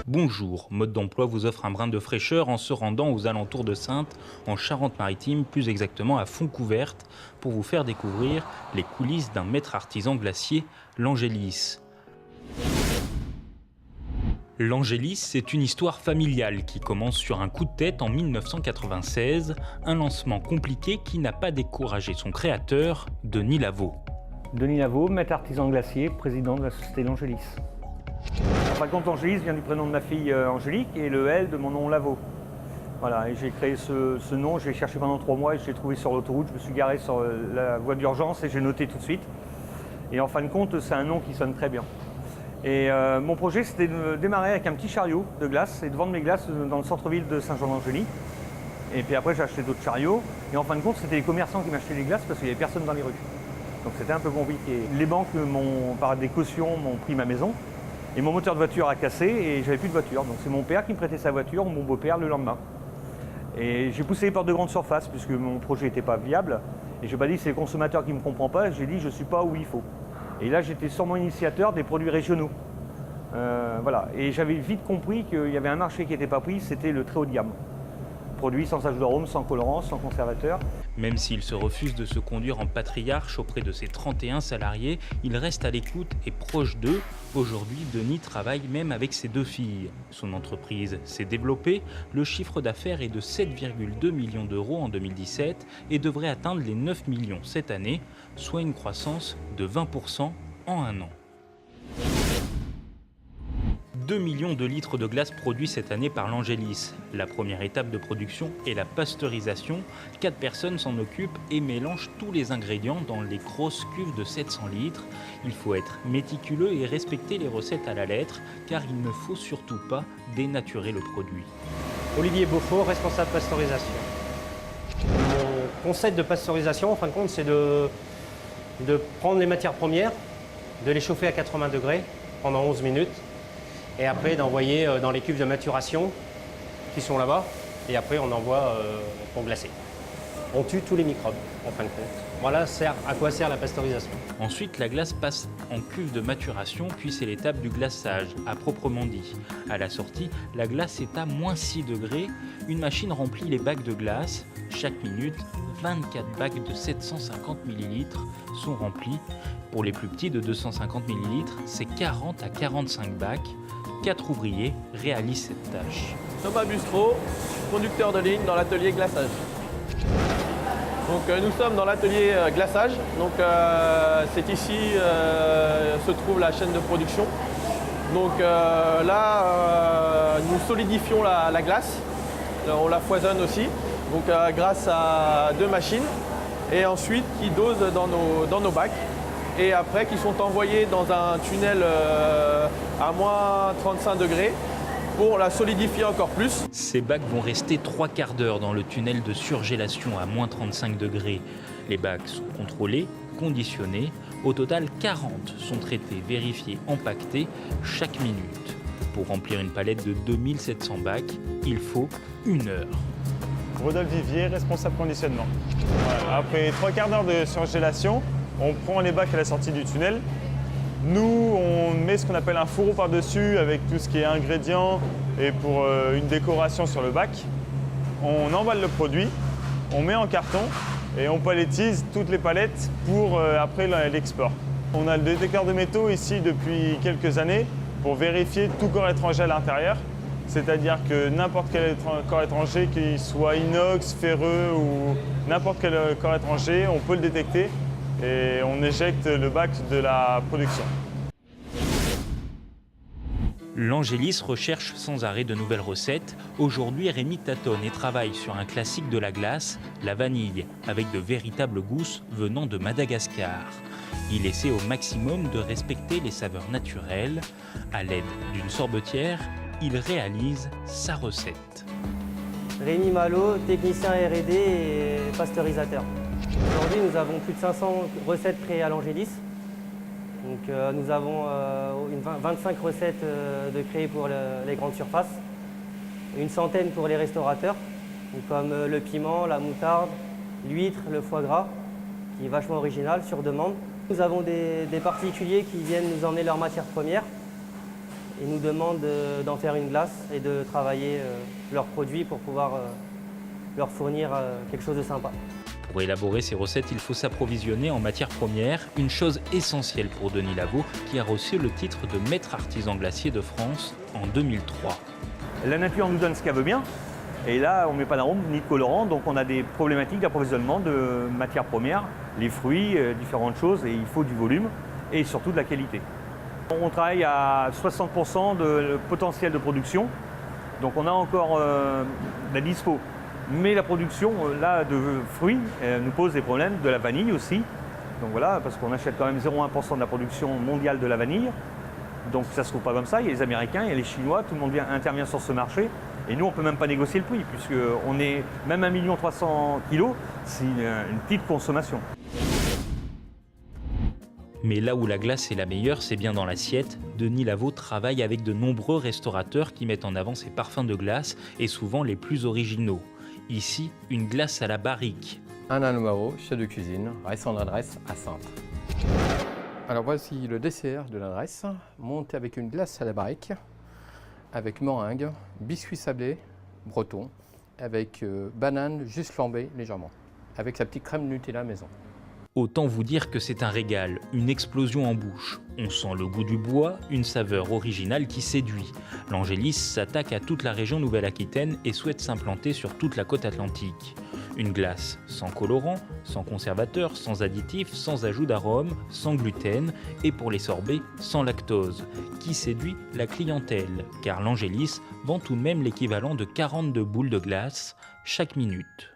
Bonjour, Mode d'emploi vous offre un brin de fraîcheur en se rendant aux alentours de Saintes, en Charente-Maritime, plus exactement à Fontcouverte, pour vous faire découvrir les coulisses d'un maître artisan glacier, l'Angélis. L'Angélis, c'est une histoire familiale qui commence sur un coup de tête en 1996, un lancement compliqué qui n'a pas découragé son créateur, Denis Lavaux. Denis Lavaux, maître artisan glacier, président de la société l'Angélis. En fin de compte, l'Angélis vient du prénom de ma fille Angélique et le L de mon nom Lavaux. Voilà, et j'ai créé ce nom, j'ai cherché pendant 3 mois et je l'ai trouvé sur l'autoroute. Je me suis garé sur la voie d'urgence et j'ai noté tout de suite. Et en fin de compte, c'est un nom qui sonne très bien. Et mon projet, c'était de démarrer avec un petit chariot de glace et de vendre mes glaces dans le centre-ville de Saint-Jean-d'Angély. Et puis après, j'ai acheté d'autres chariots. Et en fin de compte, c'était les commerçants qui m'achetaient les glaces parce qu'il n'y avait personne dans les rues. Donc c'était un peu compliqué. Les banques, par des cautions, m'ont pris ma maison. Et mon moteur de voiture a cassé et j'avais plus de voiture. Donc c'est mon père qui me prêtait sa voiture, mon beau-père le lendemain. Et j'ai poussé les portes de grande surface puisque mon projet n'était pas viable. Et je n'ai pas dit que c'est le consommateur qui ne me comprend pas, j'ai dit je ne suis pas où il faut. Et là j'étais sûrement initiateur des produits régionaux. Voilà. Et j'avais vite compris qu'il y avait un marché qui n'était pas pris, c'était le très haut de gamme. Produit sans ajout d'arôme, sans colorant, sans conservateur. Même s'il se refuse de se conduire en patriarche auprès de ses 31 salariés, il reste à l'écoute et proche d'eux. Aujourd'hui, Denis travaille même avec ses 2 filles. Son entreprise s'est développée, le chiffre d'affaires est de 7,2 millions d'euros en 2017 et devrait atteindre les 9 millions cette année, soit une croissance de 20% en un an. 2 millions de litres de glace produits cette année par l'Angélis. La première étape de production est la pasteurisation. 4 personnes s'en occupent et mélangent tous les ingrédients dans les grosses cuves de 700 litres. Il faut être méticuleux et respecter les recettes à la lettre, car il ne faut surtout pas dénaturer le produit. Olivier Beaufort, responsable pasteurisation. Mon concept de pasteurisation, en fin de compte, c'est de prendre les matières premières, de les chauffer à 80 degrés pendant 11 minutes, et après d'envoyer dans les cuves de maturation qui sont là-bas, et après on envoie pour glacer. On tue tous les microbes, en fin de compte. Voilà à quoi sert la pasteurisation. Ensuite, la glace passe en cuve de maturation, puis c'est l'étape du glaçage, à proprement dit. À la sortie, la glace est à -6 degrés. Une machine remplit les bacs de glace. Chaque minute, 24 bacs de 750 ml sont remplis. Pour les plus petits de 250 ml, c'est 40 à 45 bacs. 4 ouvriers réalisent cette tâche. Thomas Bustreau, conducteur de ligne dans l'atelier glaçage. Donc nous sommes dans l'atelier glaçage. Donc c'est ici se trouve la chaîne de production. Donc là nous solidifions la glace. On la foisonne aussi. Donc grâce à 2 machines et ensuite qui dosent dans nos bacs. Et après qui sont envoyés dans un tunnel à -35 degrés pour la solidifier encore plus. Ces bacs vont rester 3/4 d'heure dans le tunnel de surgélation à -35 degrés. Les bacs sont contrôlés, conditionnés. Au total, 40 sont traités, vérifiés, empaquetés chaque minute. Pour remplir une palette de 2700 bacs, il faut 1 heure. Rodolphe Vivier, responsable conditionnement. Voilà. Après 3/4 d'heure de surgélation, on prend les bacs à la sortie du tunnel. Nous, on met ce qu'on appelle un fourreau par-dessus avec tout ce qui est ingrédients et pour une décoration sur le bac. On emballe le produit, on met en carton et on paletise toutes les palettes pour après l'export. On a le détecteur de métaux ici depuis quelques années pour vérifier tout corps étranger à l'intérieur. C'est-à-dire que n'importe quel corps étranger, qu'il soit inox, ferreux ou n'importe quel corps étranger, on peut le détecter et on éjecte le bac de la production. L'Angélis recherche sans arrêt de nouvelles recettes. Aujourd'hui, Rémi tâtonne et travaille sur un classique de la glace, la vanille, avec de véritables gousses venant de Madagascar. Il essaie au maximum de respecter les saveurs naturelles. À l'aide d'une sorbetière, il réalise sa recette. Rémi Malo, technicien R&D et pasteurisateur. Aujourd'hui, nous avons plus de 500 recettes créées à l'Angélis. Donc, nous avons 25 recettes de créées pour les grandes surfaces, une centaine pour les restaurateurs, comme le piment, la moutarde, l'huître, le foie gras, qui est vachement original, sur demande. Nous avons des particuliers qui viennent nous emmener leurs matières premières et nous demandent d'en faire une glace et de travailler leurs produits pour pouvoir leur fournir quelque chose de sympa. Pour élaborer ces recettes, il faut s'approvisionner en matières premières, une chose essentielle pour Denis Lavaux, qui a reçu le titre de maître artisan glacier de France en 2003. La nature nous donne ce qu'elle veut bien, et là on ne met pas d'arôme ni de colorant, donc on a des problématiques d'approvisionnement de matières premières, les fruits, différentes choses, et il faut du volume et surtout de la qualité. On travaille à 60% de potentiel de production, donc on a encore de la dispo. Mais la production là, de fruits nous pose des problèmes, de la vanille aussi. Donc voilà, parce qu'on achète quand même 0,1% de la production mondiale de la vanille. Donc ça ne se trouve pas comme ça. Il y a les Américains, il y a les Chinois, tout le monde intervient sur ce marché. Et nous, on ne peut même pas négocier le prix, puisqu'on est même 1 300 000 kg, c'est une petite consommation. Mais là où la glace est la meilleure, c'est bien dans l'assiette. Denis Lavaux travaille avec de nombreux restaurateurs qui mettent en avant ses parfums de glace, et souvent les plus originaux. Ici, une glace à la barrique. Alain Lemaro, chef de cuisine, restaurant d'adresse à Saintes. Alors voici le dessert de l'adresse, monté avec une glace à la barrique, avec meringue, biscuits sablés breton, avec banane juste flambée légèrement, avec sa petite crème Nutella maison. Autant vous dire que c'est un régal, une explosion en bouche. On sent le goût du bois, une saveur originale qui séduit. L'Angélis s'attaque à toute la région Nouvelle-Aquitaine et souhaite s'implanter sur toute la côte atlantique. Une glace sans colorant, sans conservateur, sans additifs, sans ajout d'arômes, sans gluten et pour les sorbets, sans lactose. Qui séduit la clientèle, car l'Angélis vend tout de même l'équivalent de 42 boules de glace chaque minute.